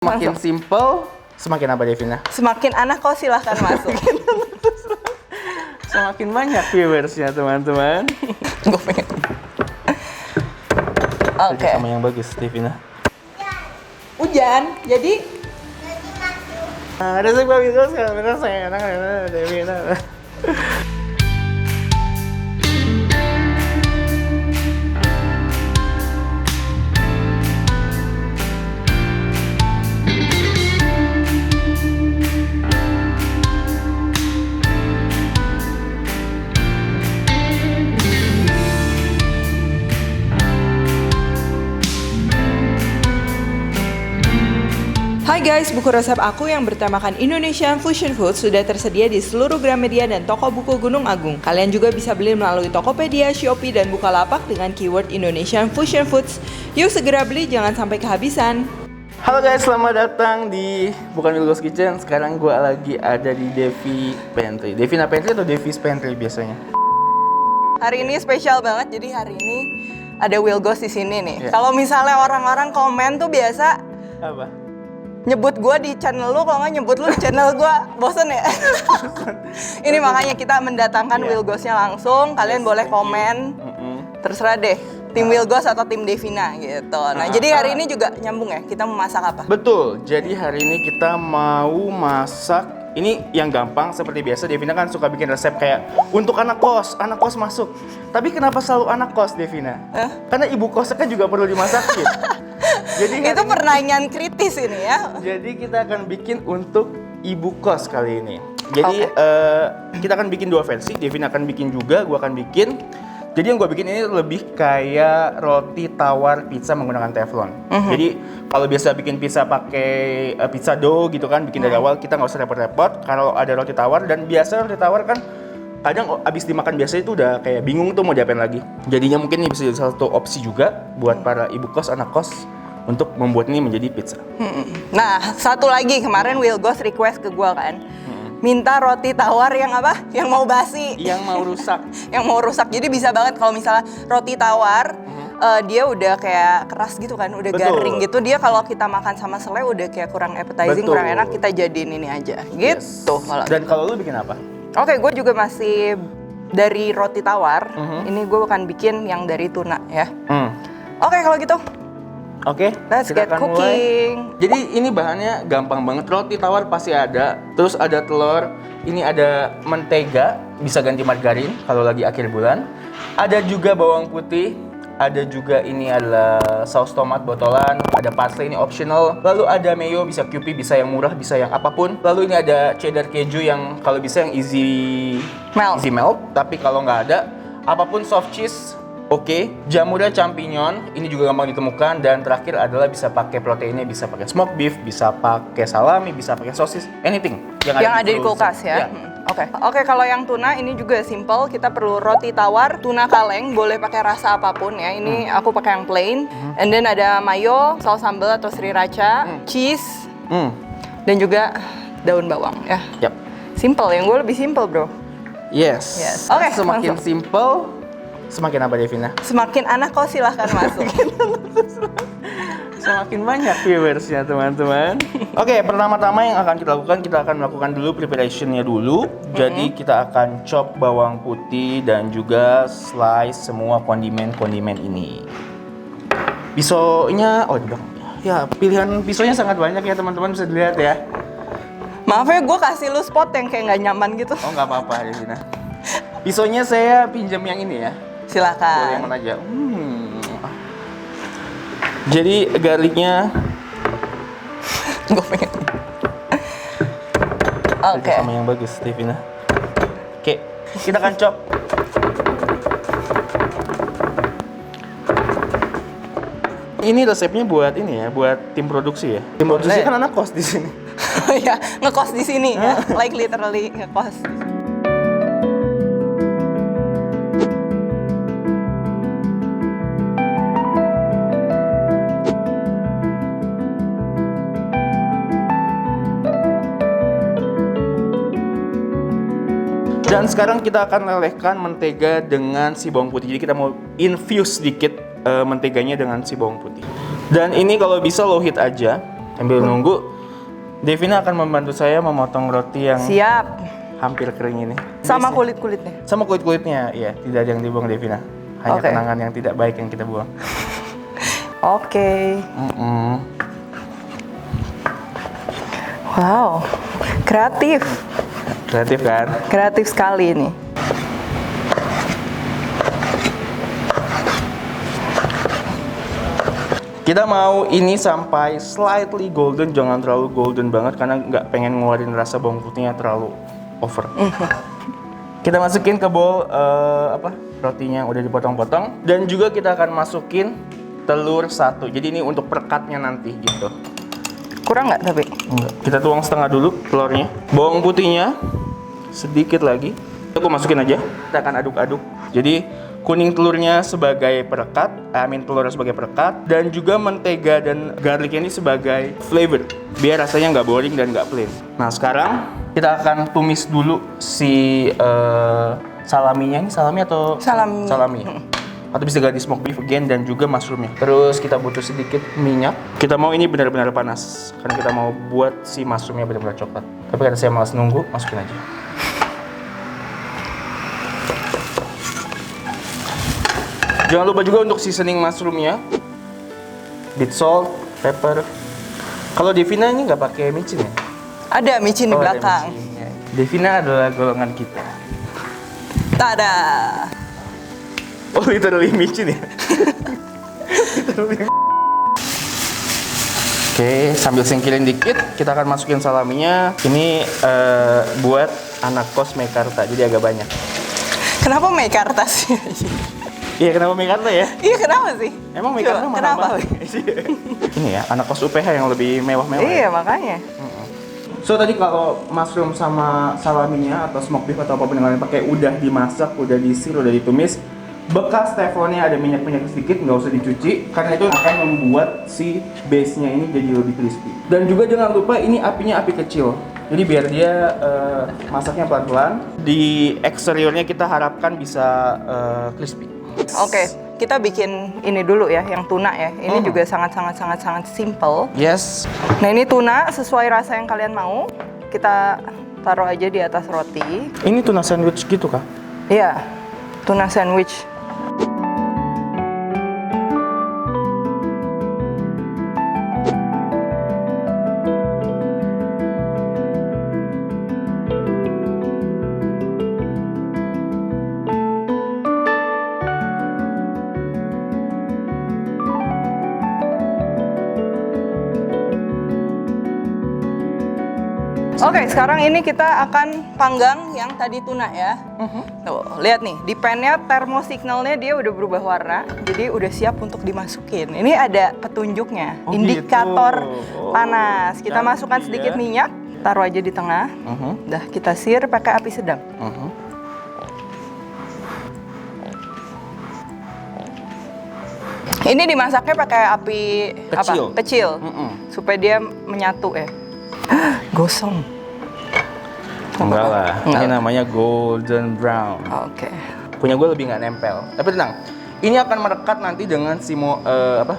Semakin simple, semakin apa Devina? Semakin anak kok silahkan masuk. Semakin banyak viewersnya teman-teman. Gue pengen. Oke. Sama yang bagus Devina. Hujan, jadi Resep bagus sekarang saya enak Devina. Hai guys, buku resep aku yang bertemakan Indonesian Fusion Food sudah tersedia di seluruh Gramedia dan toko buku Gunung Agung. Kalian juga bisa beli melalui Tokopedia, Shopee, dan Bukalapak dengan keyword Indonesian Fusion Foods. Yuk segera beli, jangan sampai kehabisan. Halo guys, selamat datang di bukan Wilgo's Kitchen. Sekarang gue lagi ada di Devi Pantry. Devina Pantry atau Devi's Pantry biasanya? Hari ini spesial banget, jadi hari ini ada Wilgo's di sini nih. Yeah. Kalau misalnya orang-orang komen tuh biasa Apa? nyebut gue di channel lu, kalau nggak nyebut lu di channel gue, bosen ya? Ini makanya kita mendatangkan Wilgo's-nya langsung, kalian boleh komen, terserah deh, tim Wilgo's atau tim Devina gitu. Nah jadi hari ini juga nyambung ya, kita mau masak apa? Betul, jadi hari ini kita mau masak. Ini yang gampang, seperti biasa Devina kan suka bikin resep kayak untuk anak kos masuk. Tapi kenapa selalu anak kos Devina? Karena ibu kosnya kan juga perlu dimasakin. Jadi Itu pertanyaan kritis ini ya. Jadi kita akan bikin untuk ibu kos kali ini. Jadi kita akan bikin dua versi. Devin akan bikin juga, gue akan bikin. Jadi yang gue bikin ini lebih kayak roti tawar pizza menggunakan teflon. Jadi kalau biasa bikin pizza pakai pizza dough gitu kan, bikin dari awal kita nggak usah repot-repot. Kalau ada roti tawar, dan biasa roti tawar kan kadang abis dimakan biasa itu udah kayak bingung tuh mau diapain lagi. Jadinya mungkin ini bisa jadi satu opsi juga buat para ibu kos, anak kos untuk membuat ini menjadi pizza. Nah, satu lagi kemarin Wilgo's request ke gua kan. Minta roti tawar yang apa? Yang mau basi. Yang mau rusak. Yang mau rusak. Jadi bisa banget kalau misalnya roti tawar dia udah kayak keras gitu kan, udah garing gitu. Dia kalau kita makan sama selai udah kayak kurang appetizing, kurang enak, kita jadiin ini aja. Gitu. Dan kalau lu bikin apa? Oke, gue juga masih dari roti tawar. Ini gue akan bikin yang dari tuna ya. Oke, kalau gitu. Oke, Let's kita get akan cooking. mulai. Jadi ini bahannya gampang banget. Roti tawar pasti ada. Terus ada telur. Ini ada mentega, bisa ganti margarin kalau lagi akhir bulan. Ada juga bawang putih. Ada juga ini adalah saus tomat botolan. Ada parsley, ini optional. Lalu ada mayo, bisa Kewpie, bisa yang murah, bisa yang apapun. Lalu ini ada cheddar keju yang kalau bisa yang easy melt. Tapi kalau nggak ada, apapun soft cheese. Oke, jamurnya champignon, ini juga gampang ditemukan. Dan terakhir adalah bisa pakai proteinnya, bisa pakai smoked beef, bisa pakai salami, bisa pakai sosis, anything yang ada di kulkas ya. Oke, kalau yang tuna ini juga simple. Kita perlu roti tawar, tuna kaleng, boleh pakai rasa apapun ya. Ini aku pakai yang plain. And then ada mayo, saus sambal atau sriracha, cheese, dan juga daun bawang ya. Yap. Simple, yang gue lebih simple bro. Yes. Oke, semakin langsung. simple, semakin apa Devina? Semakin anak kok silahkan masuk. Semakin banyak viewersnya teman-teman. Oke, pertama-tama yang akan kita lakukan, kita akan melakukan dulu preparationnya dulu. Jadi kita akan chop bawang putih dan juga slice semua kondimen-kondimen ini. Pisaunya, ya pilihan pisaunya sangat banyak ya teman-teman, bisa dilihat ya. Maaf ya, gue kasih lu spot yang kayak nggak nyaman gitu. Oh nggak apa-apa Devina. Pisaunya saya pinjam yang ini ya. Boleh yang Silakan. mana aja. Jadi garlicnya Gue pengen. Oke. sama yang bagus Devina. Oke, kita akan chop. Ini resepnya buat ini ya, buat tim produksi ya. Tim produksi kan anak kos di sini. Ya, ngekos di sini ya. Like literally ngekos. Dan sekarang kita akan lelehkan mentega dengan si bawang putih. Jadi kita mau infuse sedikit menteganya dengan si bawang putih. Dan ini kalau bisa low heat aja. Sambil nunggu, Devina akan membantu saya memotong roti yang Siap. hampir kering ini. Sama kulit-kulitnya. Sama kulit-kulitnya, iya. Tidak ada yang dibuang Devina. Hanya Oke. kenangan yang tidak baik yang kita buang. Oke. Mm-mm. Wow. Kreatif. Kreatif kan? Kreatif sekali ini. Kita mau ini sampai slightly golden, jangan terlalu golden banget karena nggak pengen ngeluarin rasa bawang putihnya terlalu over. Kita masukin ke bowl rotinya yang udah dipotong-potong dan juga kita akan masukin telur 1. Jadi ini untuk perekatnya nanti gitu. Kurang nggak tapi? Enggak. Kita tuang setengah dulu telurnya. Bawang putihnya sedikit lagi. Aku masukin aja. Kita akan aduk-aduk. Jadi kuning telurnya sebagai perekat, telurnya sebagai perekat, dan juga mentega dan garlic ini sebagai flavor, biar rasanya nggak boring dan nggak plain. Nah sekarang kita akan tumis dulu si salaminya. Ini salami atau Salami. Salami. Atau bisa ganti smoke beef again dan juga mushroomnya. Terus kita butuh sedikit minyak. Kita mau ini benar-benar panas karena kita mau buat si mushroomnya benar-benar coklat. Tapi karena saya malas nunggu, masukin aja. Jangan lupa juga untuk seasoning mushroomnya, bit salt, pepper. Kalau Devina ini nggak pakai micin ya? Ada micin di ada belakang. micinnya. Devina adalah golongan kita. Tada. Oh literally micin ya? Literally. Oke, sambil singkirin dikit, kita akan masukin salaminya. Ini buat anak kos Mekarta, jadi agak banyak. Kenapa Mekarta sih? Iya, kenapa Mekarta ya? Iya kenapa sih? Emang Mekarta Coba, mahal-mahal. Ini ya, anak kos UPH yang lebih mewah-mewah. Iya Ya? makanya. So tadi kalau mushroom sama salaminya atau smoke beef atau apapun yang kalian pakai udah dimasak, udah disir, udah ditumis, bekas teflonnya ada minyak-minyak sedikit, nggak usah dicuci karena itu akan membuat si base-nya ini jadi lebih crispy. Dan juga jangan lupa ini apinya api kecil. Jadi biar dia masaknya pelan-pelan. Di eksteriornya kita harapkan bisa crispy. Oke, kita bikin ini dulu ya, yang tuna ya. Ini juga sangat simple. Yes. Nah ini tuna sesuai rasa yang kalian mau. Kita taruh aja di atas roti. Ini tuna sandwich gitu kah? Iya, tuna sandwich. Oke, sekarang ini kita akan panggang yang tadi tuna ya. Tuh, lihat nih, di pan-nya thermosignalnya dia udah berubah warna, jadi udah siap untuk dimasukin. Ini ada petunjuknya, Oh, indikator gitu. Oh, panas. Kita canggih masukkan ya. sedikit minyak, taruh aja di tengah. Dah kita sear pakai api sedang. Ini dimasaknya pakai api Kecil. apa? Kecil. Supaya dia menyatu ya. Gosong. Enggak lah, Enggak. ini namanya golden brown. Oke. Punya gue lebih nggak nempel. Tapi tenang, ini akan merekat nanti dengan si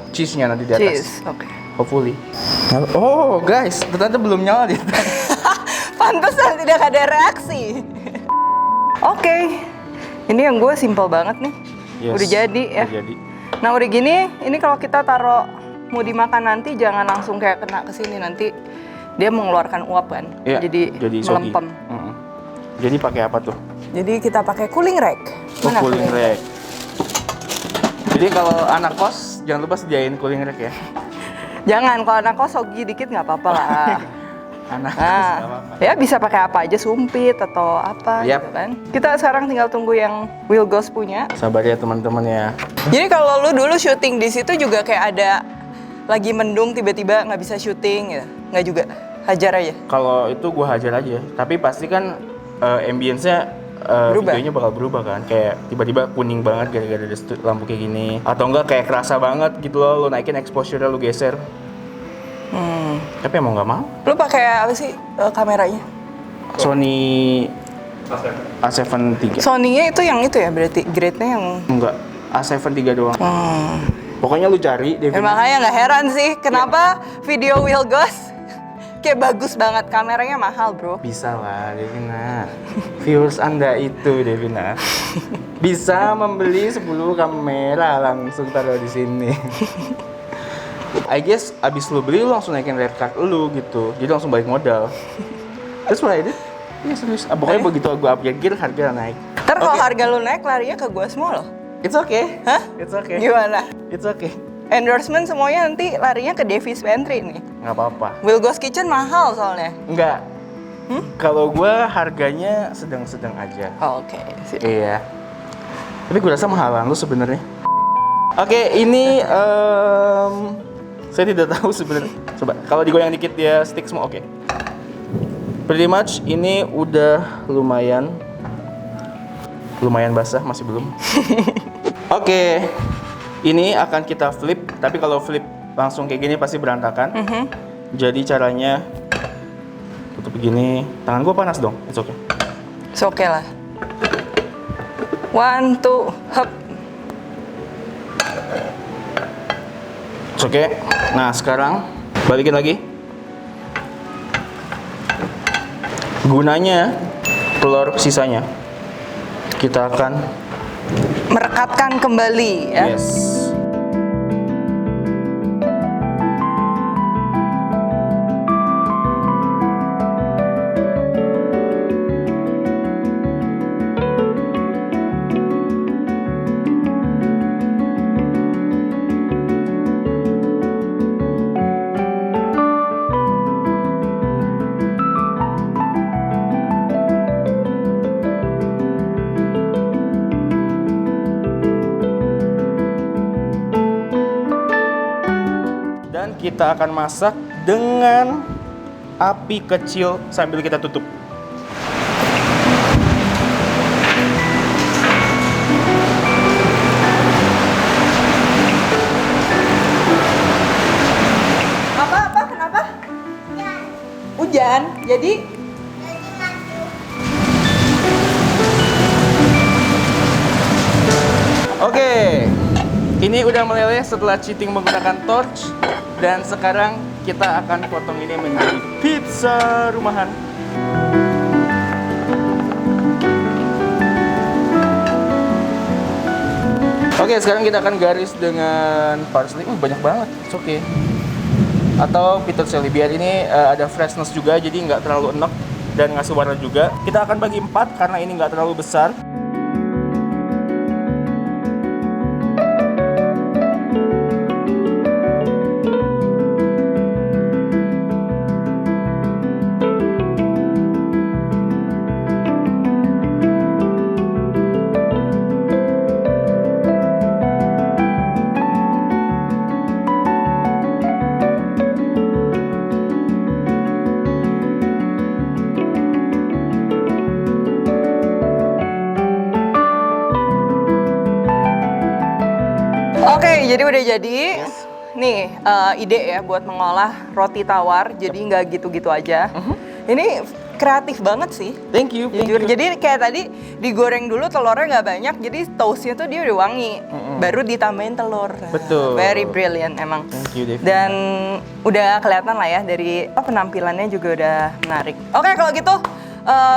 cheese-nya nanti di atas. Cheese. Oke. Hopefully. Oh guys, ternyata belum nyala dia. Pantesan tidak ada reaksi. Oke. Ini yang gue simple banget nih. Yes, Udah jadi ya. Udah jadi. Nah udah gini, ini kalau kita taruh mau dimakan nanti jangan langsung kayak kena ke sini, nanti dia mengeluarkan uap kan. Iya, Jadi soggy. melempem. Jadi pakai apa tuh? Jadi kita pakai cooling rack. Mana Cooling rack. Jadi kalau anak kos jangan lupa sediain cooling rack ya. Jangan, kalau anak kos soggy dikit nggak apa-apa lah. Anak kos Nah, nggak apa-apa. ya bisa pakai apa aja, sumpit atau apa Yap. gitu kan. Kita sekarang tinggal tunggu yang Will Ghost punya. Sabar ya teman-teman ya. Jadi kalau lu dulu syuting di situ juga kayak ada lagi mendung tiba-tiba nggak bisa syuting gitu. Nggak juga, hajar aja. Kalau itu gua hajar aja. Tapi pasti kan ambience-nya Berubah. videonya bakal berubah kan. Kayak tiba-tiba kuning banget gara-gara ada lampu kayak gini. Atau enggak kayak kerasa banget gitu loh, lu naikin exposure-nya, lu geser. Tapi emang nggak mau. Lu pakai apa sih kameranya? Sony A7 III. Sony-nya itu yang itu ya berarti grade-nya yang Enggak, A7 III doang. Pokoknya lu cari Ya, Devina. makanya nggak heran sih kenapa video Will Ghost kayak bagus banget, kameranya mahal bro. Bisa lah Devina. Viewers Anda itu Devina bisa membeli 10 kamera langsung taruh di sini. I guess abis lu beli lu langsung naikin red card lu gitu. Jadi langsung balik modal. That's what I did. Iya serius. Pokoknya begitu gua upgrade gear harga naik. Ntar kalau Oke. harga lu naik larinya ke gua semua loh. It's okay. Hah? It's okay. Gimana? It's okay. Endorsement semuanya nanti larinya ke Davies Pantry nih. Nggak apa-apa. Will Ghost Kitchen mahal soalnya. Enggak. Kalau gua harganya sedang-sedang aja. Oh, oke. Sip. Iya. Tapi gue rasa mahalan lu sebenarnya. Oke, ini saya tidak tahu sebenarnya. Coba kalau digoyang dikit dia stick semua. Oke. Pretty much ini udah lumayan basah, masih belum. Oke. Ini akan kita flip, tapi kalau flip langsung kayak gini pasti berantakan. Jadi caranya tutup begini. Tangan gue panas dong. It's okay. It's okay lah. 1, 2, hop. It's okay. Nah, sekarang balikin lagi. Gunanya telur sisanya kita akan Merekatkan kembali ya. yes. Dan kita akan masak dengan api kecil sambil kita tutup. Apa? Kenapa? Hujan. Jadi Oke, ini udah meleleh setelah cheating menggunakan torch. Dan sekarang kita akan potong ini menjadi pizza rumahan. Oke, sekarang kita akan garis dengan parsley. Banyak banget, it's okay. Atau peterselie, biar ini ada freshness juga, jadi nggak terlalu enak dan ngasih warna juga. Kita akan bagi 4 karena ini nggak terlalu besar. Oke, jadi udah jadi. Nih, ide ya buat mengolah roti tawar, jadi nggak gitu-gitu aja. Ini kreatif banget sih. Thank you. Jujur, jadi kayak tadi digoreng dulu telurnya nggak banyak, jadi toastnya tuh dia udah wangi. Baru ditambahin telur. Betul. Very brilliant emang. Thank you, Devi. Dan udah kelihatan lah ya dari penampilannya juga udah menarik. Oke, kalau gitu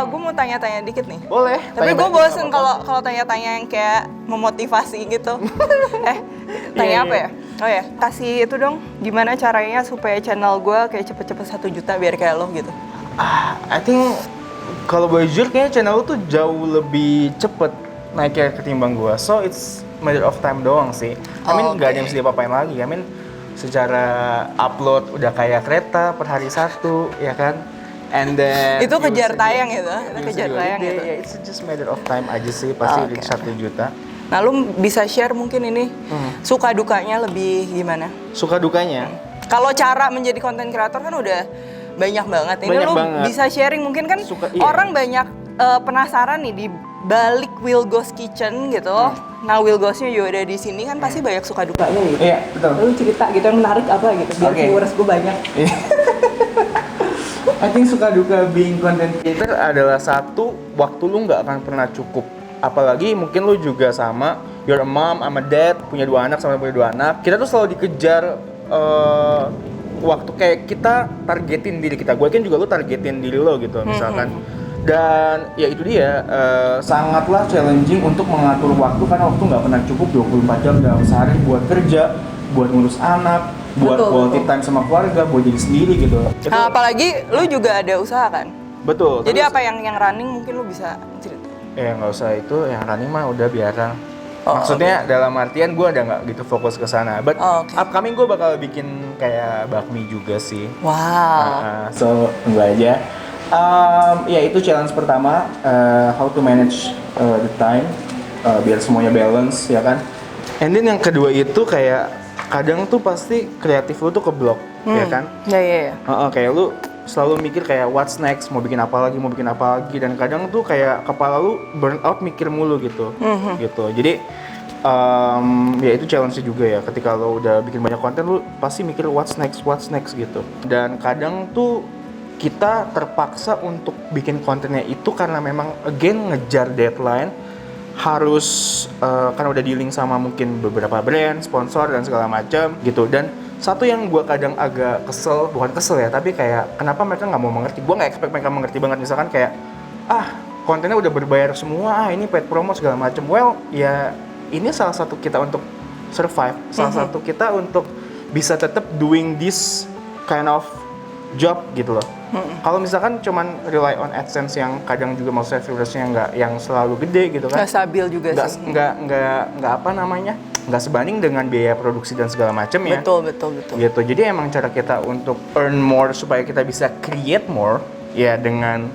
gue mau tanya-tanya dikit nih. Boleh. Tapi tanya gue banyak, bosen nggak apa-apa. kalau tanya-tanya yang kayak memotivasi gitu. Tanya Iya, apa iya. ya? Oh ya, kasih itu dong. Gimana caranya supaya channel gue kayak cepet-cepet 1 juta biar kayak lo gitu? I think kalau boleh jujur kayaknya channel lu tuh jauh lebih cepet naiknya ketimbang gua. So it's matter of time doang sih. I mean nggak ada yang bisa diapa-apain lagi. I mean secara upload udah kayak kereta per hari 1, ya kan? And then Itu kejar views tayang juga- gitu? Itu views kejar juga tayang gede. gitu? Ya, it's just matter of time aja sih. Pasti Oke. reach 1 juta. Nah, lu bisa share mungkin ini suka dukanya lebih gimana? Suka dukanya? Kalau cara menjadi konten kreator kan udah banyak banget. Ini Banyak lu banget. bisa sharing mungkin kan Iya. orang banyak penasaran nih di balik Will Ghost Kitchen gitu. Nah, Will Ghostnya juga ada di sini kan pasti banyak suka dukanya gitu. Iya, betul. Lu cerita gitu yang menarik apa gitu biar Oke. viewers gue banyak. I think suka duka being content creator adalah satu, waktu lu nggak akan pernah cukup. Apalagi mungkin lu juga sama, you're a mom, I'm a dad, punya 2 anak sama punya 2 anak. Kita tuh selalu dikejar waktu kayak kita targetin diri kita. Gue kan juga lu targetin diri lo gitu misalkan. Dan ya itu dia, sangatlah challenging untuk mengatur waktu karena waktu nggak pernah cukup 24 jam dalam sehari buat kerja, buat ngurus anak, buat quality time sama keluarga, buat diri sendiri gitu. Nah, apalagi lu juga ada usaha kan? Betul. Jadi terus, apa yang running mungkin lu bisa cerita? nggak usah itu, yang running mah udah biarkan. Maksudnya dalam artian gue ada nggak gitu fokus ke sana. But upcoming gue bakal bikin kayak bakmi juga sih. Wow. So tunggu aja. Ya itu challenge pertama, how to manage the time biar semuanya balance ya kan. And then yang kedua itu kayak kadang tuh pasti kreatif lu tuh keblok ya kan. Iya. Kayak lu selalu mikir kayak what's next, mau bikin apa lagi, dan kadang tuh kayak kepala lu burn out mikir mulu gitu. Gitu. Jadi ya itu challenge juga ya, ketika lo udah bikin banyak konten lu pasti mikir what's next gitu. Dan kadang tuh kita terpaksa untuk bikin kontennya itu karena memang again ngejar deadline, harus karena udah dealing sama mungkin beberapa brand, sponsor dan segala macam gitu. Dan satu yang gue kadang agak bukan kesel ya, tapi kayak kenapa mereka nggak mau mengerti. Gue nggak expect mereka mengerti banget, misalkan kayak kontennya udah berbayar semua, ini paid promo segala macam. Well ya ini salah satu kita untuk survive, salah satu kita untuk bisa tetap doing this kind of job gitu loh. Kalau misalkan cuman rely on AdSense yang kadang juga maksudnya viewersnya nggak yang selalu gede gitu kan, Nggak stabil juga sih. Nggak apa namanya, nggak sebanding dengan biaya produksi dan segala macam ya. Betul. Gitu. Jadi emang cara kita untuk earn more supaya kita bisa create more ya dengan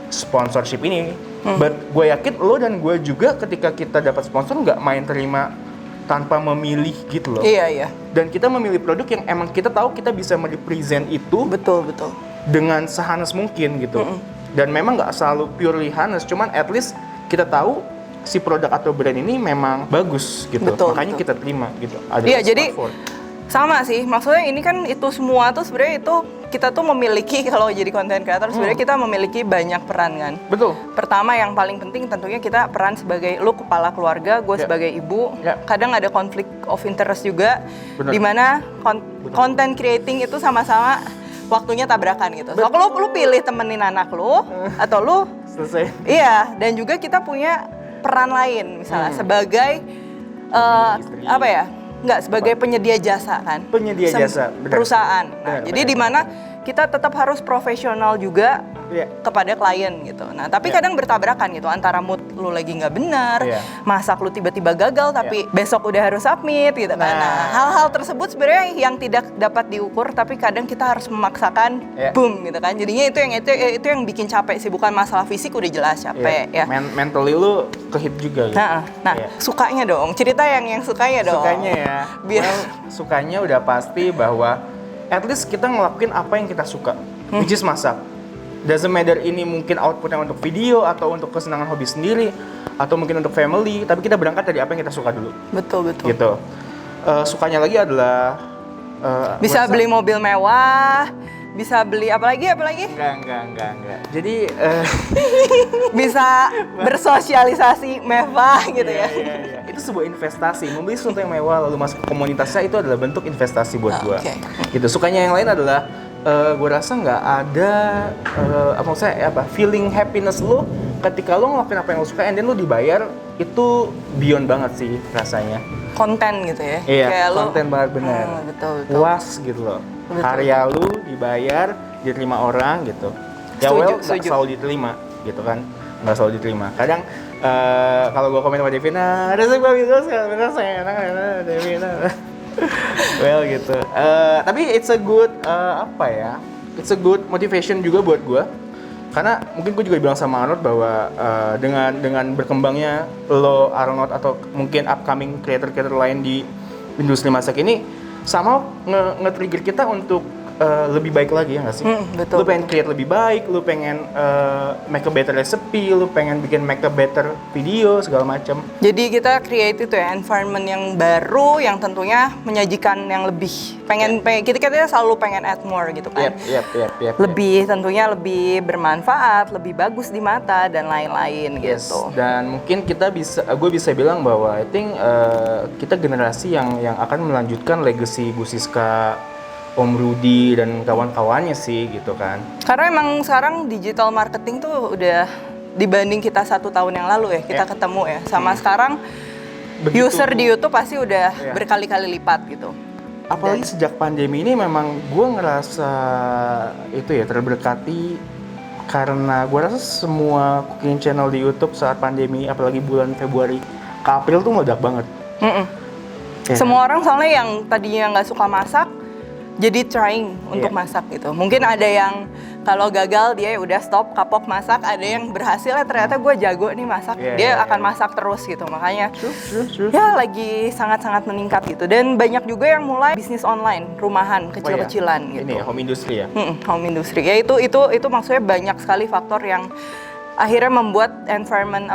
sponsorship ini. But gue yakin lo dan gue juga ketika kita dapat sponsor nggak main terima tanpa memilih gitu loh. Iya. Dan kita memilih produk yang emang kita tahu kita bisa merepresent itu Betul. dengan sehanes mungkin gitu. Dan memang nggak selalu purely hanes, cuman at least kita tahu si produk atau brand ini memang bagus gitu. Makanya kita terima gitu. Iya, jadi sama sih. Maksudnya ini kan itu semua tuh sebenarnya itu kita tuh memiliki, kalau jadi content creator sebenarnya kita memiliki banyak peran kan. Betul. Pertama yang paling penting tentunya kita peran sebagai lu kepala keluarga, gue sebagai ibu. Kadang ada konflik of interest juga, dimana content creating itu sama-sama waktunya tabrakan gitu. So lu pilih temenin anak lu atau lu selesai. Iya, dan juga kita punya peran lain misalnya sebagai apa ya? Enggak, sebagai penyedia jasa kan. Penyedia jasa, benar. Perusahaan. Nah, jadi di mana kita tetap harus profesional juga kepada klien gitu. Nah, tapi kadang bertabrakan gitu antara mood lu lagi nggak benar, masak lu tiba-tiba gagal tapi besok udah harus submit gitu kan. Nah, hal-hal tersebut sebenarnya yang tidak dapat diukur tapi kadang kita harus memaksakan boom gitu kan. Jadinya itu yang bikin capek sih, bukan masalah fisik udah jelas capek ya. Mentally lu kehit juga gitu. Nah, sukanya dong. Cerita yang sukanya dong. Sukanya ya. Sukanya udah pasti bahwa at least kita ngelakuin apa yang kita suka, which is masak. Doesn't matter ini mungkin outputnya untuk video atau untuk kesenangan hobi sendiri atau mungkin untuk family, tapi kita berangkat dari apa yang kita suka dulu. Betul. Gitu. Sukanya lagi adalah bisa beli mobil mewah, bisa beli apa lagi? Enggak. Jadi bisa bersosialisasi mewah gitu ya. Itu sebuah investasi. Membeli sesuatu yang mewah lalu masuk ke komunitasnya itu adalah bentuk investasi buat gue. Gitu. Sukanya yang lain adalah gue rasa nggak ada feeling happiness lo ketika lo ngelakuin apa yang lo suka and then lo dibayar, itu beyond banget sih rasanya. Konten gitu ya. Iya, kayak konten banget bener. Betul. Puas gitu loh. Betul. Karya lu dibayar, diterima orang gitu. Ya nggak selalu diterima gitu kan. Nggak selalu diterima. Kadang kalau gue komen sama Devina, rasanya bagus kan, saya enak Devina. Well gitu. Tapi it's a good it's a good motivation juga buat gue. Karena mungkin gue juga bilang sama Arnold bahwa dengan berkembangnya lo, Arnold, atau mungkin upcoming creator lain di industri masak ini, sama nge-trigger kita untuk lebih baik lagi ya nggak sih? Betul. Lu pengen create lebih baik, lu pengen make a better recipe, lu pengen bikin make a better video segala macam. Jadi kita create itu ya environment yang baru yang tentunya menyajikan yang lebih. Kita selalu pengen add more gitu kan. Yep. Lebih tentunya lebih bermanfaat, lebih bagus di mata dan lain-lain Yes. gitu. Dan mungkin gue bisa bilang bahwa I think kita generasi yang akan melanjutkan legacy Bu Siska, Om Rudy dan kawan-kawannya sih gitu kan. Karena emang sekarang digital marketing tuh udah dibanding kita 1 tahun yang lalu ya kita ketemu ya. Sama sekarang Begitu. user di YouTube pasti udah Iya. berkali-kali lipat gitu. Apalagi sejak pandemi ini memang gue ngerasa itu ya terberkati karena gue rasa semua cooking channel di YouTube saat pandemi apalagi bulan Februari ke April tuh meledak banget. Ya. Semua orang soalnya yang tadinya nggak suka masak jadi trying untuk masak gitu. Mungkin ada yang kalau gagal dia udah stop kapok masak, ada yang berhasil ya ternyata gue jago nih masak, dia akan masak terus gitu. Makanya ya lagi sangat-sangat meningkat gitu. Dan banyak juga yang mulai bisnis online, rumahan, kecil-kecilan gitu. Ini ya, home industry ya? Home industry. Ya itu maksudnya banyak sekali faktor yang akhirnya membuat environment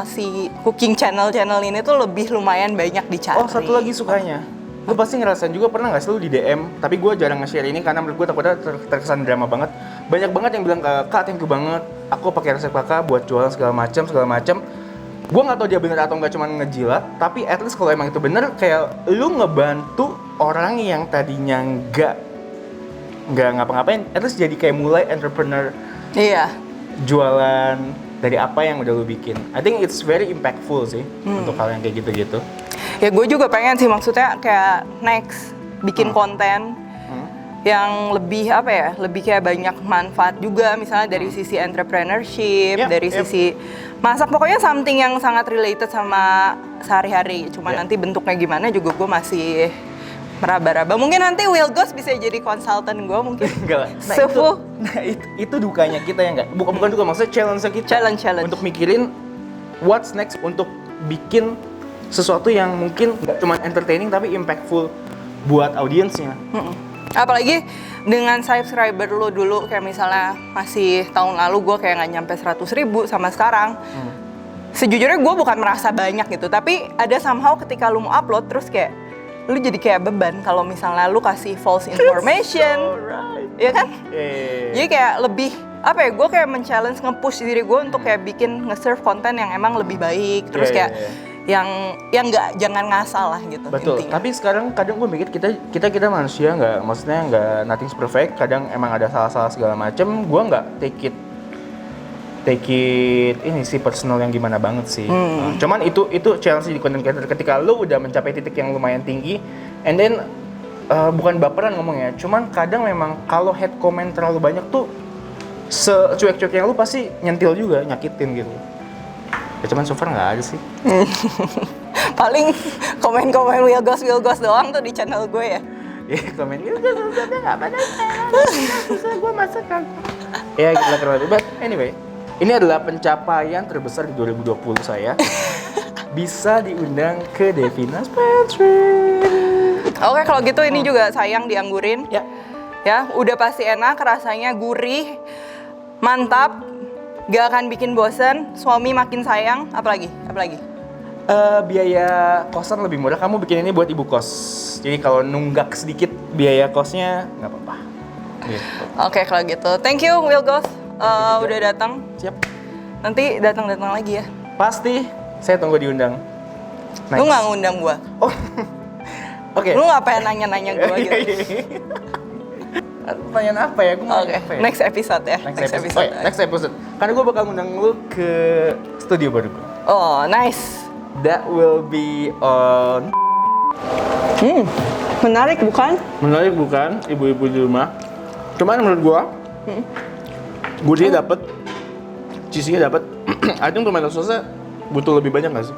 si cooking channel ini tuh lebih lumayan banyak dicari. Oh, satu lagi sukanya. Lu pasti ngerasain juga, pernah nggak sih lu di DM? Tapi gue jarang nge-share ini karena menurut gue takutnya terkesan drama banget. Banyak banget yang bilang, Kak, thank you banget. Aku pakai resep kakak buat jualan segala macam. Gue nggak tahu dia bener atau nggak, cuma ngejilat. Tapi at least kalau emang itu bener, kayak lu ngebantu orang yang tadinya nggak ngapa-ngapain. At least jadi kayak mulai entrepreneur. Iya. Jualan dari apa yang udah lu bikin. I think it's very impactful sih untuk hal yang kayak gitu-gitu. Ya gue juga pengen sih, maksudnya kayak next bikin konten yang lebih lebih kayak banyak manfaat juga, misalnya dari sisi entrepreneurship, dari sisi masak, pokoknya something yang sangat related sama sehari-hari. Cuma nanti bentuknya gimana juga gue masih meraba-raba. Mungkin nanti Will Ghost bisa jadi konsultan gue mungkin. Enggak lah. Itu dukanya kita ya enggak? Bukan duka, maksudnya challenge kita. Challenge. Untuk mikirin what's next untuk bikin sesuatu yang mungkin nggak cuma entertaining tapi impactful buat audiensnya. Apalagi dengan subscriber lo dulu kayak misalnya masih tahun lalu gue kayak nggak nyampe 100.000 sama sekarang. Sejujurnya gue bukan merasa banyak gitu, tapi ada somehow ketika lu mau upload terus kayak lu jadi kayak beban kalau misalnya lu kasih false information. Iya kan? Jadi kayak lebih gue kayak men-challenge, nge-push diri gue untuk kayak bikin nge-serve konten yang emang lebih baik. Terus kayak yang nggak, jangan ngasal lah gitu. Betul. Intinya. Tapi sekarang kadang gue mikir kita manusia, nggak, maksudnya nggak nothing's perfect. Kadang emang ada salah-salah segala macem. Gue nggak take it ini sih personal yang gimana banget sih. Cuman itu challenge di content creator ketika lo udah mencapai titik yang lumayan tinggi, and then bukan baperan ngomongnya. Cuman kadang memang kalau head comment terlalu banyak tuh secuek-cueknya lo pasti nyentil juga, nyakitin gitu. Ya cuman so far nggak ada sih. Paling komen-komen Will Ghost doang tuh di channel gue ya. Iya, komen gitu nggak pada susah gue masakan. Ya gitu lah kurang lebih. But anyway, ini adalah pencapaian terbesar di 2020 saya. Bisa diundang ke Devina's Pantry. Oke, kalau gitu ini juga sayang dianggurin. Ya, udah pasti enak, rasanya gurih, mantap. Gak akan bikin bosen, suami makin sayang, apalagi? Biaya kosan lebih murah, kamu bikin ini buat ibu kos. Jadi kalau nunggak sedikit biaya kosnya nggak apa-apa. Gitu. Oke, kalau gitu. Thank you Will Ghost udah datang. Siap. Nanti datang lagi ya. Pasti, saya tunggu diundang. Nice. Lu nggak ngundang gua? Oh, oke. Lu ngapain nanya-nanya gua gitu? Pertanyaan apa ya? Oke, next episode ya. Next episode. Karena gue bakal ngundang lu ke studio baru gue. Oh, nice. That will be on. Menarik bukan? Menarik bukan, ibu-ibu di rumah. Cuman menurut gue, gurihnya dapet, cheese-nya dapet. I think tomato sauce-nya butuh lebih banyak nggak sih?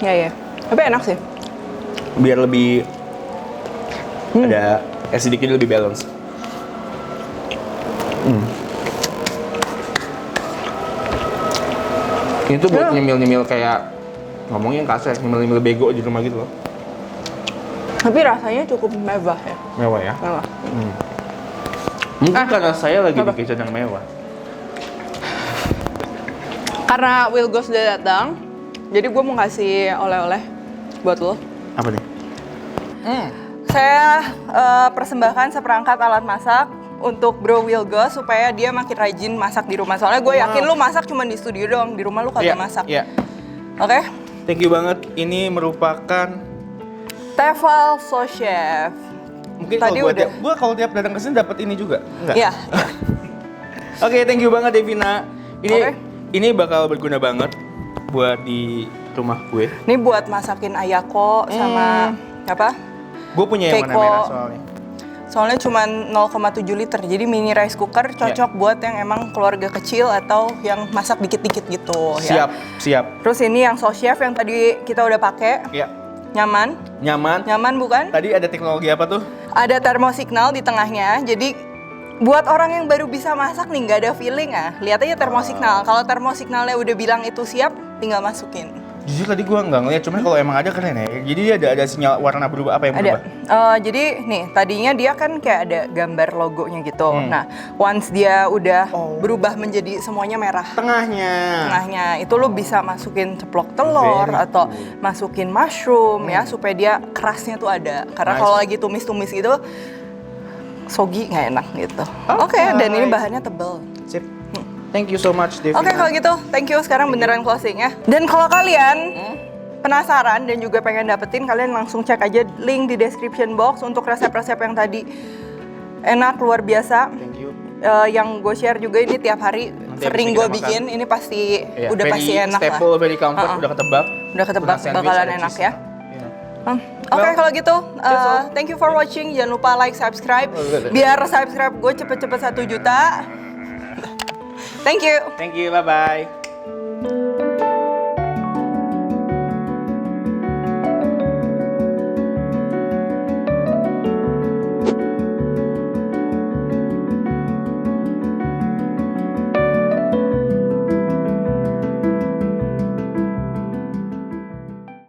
Iya. Tapi enak sih. Biar lebih ada sedikit lebih balance. Ini tuh buat nyemil-nyemil kayak ngomongnya kasar, nyemil-nyemil bego di rumah gitu loh. Tapi rasanya cukup mewah ya. Mewah ya. Mewah. Mungkin karena saya lagi di kitchen yang mewah. Karena Will Ghost udah datang, jadi gue mau kasih oleh-oleh buat lo. Apa nih? Saya persembahkan seperangkat alat masak untuk Bro Will Ghost supaya dia makin rajin masak di rumah. Soalnya gue yakin lu masak cuma di studio doang, di rumah lu kagak masak. Iya. Oke? Thank you banget. Ini merupakan Tefal Sous Chef. mungkin Tadi kalau udah. gua kalau tiap datang ke sini dapat ini juga. Enggak? Iya. Oke, thank you banget Devina. Oke. Ini bakal berguna banget buat di rumah gue. Ini buat masakin ayako sama apa? Gue punya yang warna Keiko. merah soalnya. Soalnya cuma 0,7 liter, jadi mini rice cooker cocok buat yang emang keluarga kecil atau yang masak dikit-dikit gitu. Siap, Ya. siap. Terus ini yang Sous Chef yang tadi kita udah pakai, Ya, nyaman, nyaman. bukan? Tadi ada teknologi apa tuh? Ada termosignal di tengahnya, jadi buat orang yang baru bisa masak nih nggak ada feeling lihat aja termosignal. Kalau termosignalnya udah bilang itu siap, tinggal masukin. Jujur tadi gue nggak ngeliat, cuman kalau emang ada keren ya. Jadi dia ada sinyal warna berubah apa yang Ada. berubah? Jadi nih tadinya dia kan kayak ada gambar logonya gitu. Nah, once dia udah berubah menjadi semuanya merah. Tengahnya itu lo bisa masukin ceplok telur Very atau masukin mushroom ya supaya dia kerasnya tuh ada. Karena kalau lagi tumis-tumis gitu soggy nggak enak gitu. Oke, dan ini bahannya tebel. Sip. Thank you so much, Devina. Oke, kalau gitu, thank you. Sekarang beneran closing ya. Dan kalau kalian penasaran dan juga pengen dapetin, kalian langsung cek aja link di description box untuk resep-resep yang tadi enak, luar biasa. Thank you. Yang gue share juga ini tiap hari Nanti sering habis gue kita bikin. Ini pasti Iya, udah pasti enak lah. staple, very comfort, udah ketebak. Udah ketebak Tuna sandwich, bakalan ada enak cheese-nya. ya. Iya. Oke, Well, kalau gitu, that's all. thank you for watching. Jangan lupa like, subscribe, biar subscribe gue cepet-cepet 1 juta. Thank you. Thank you, bye-bye.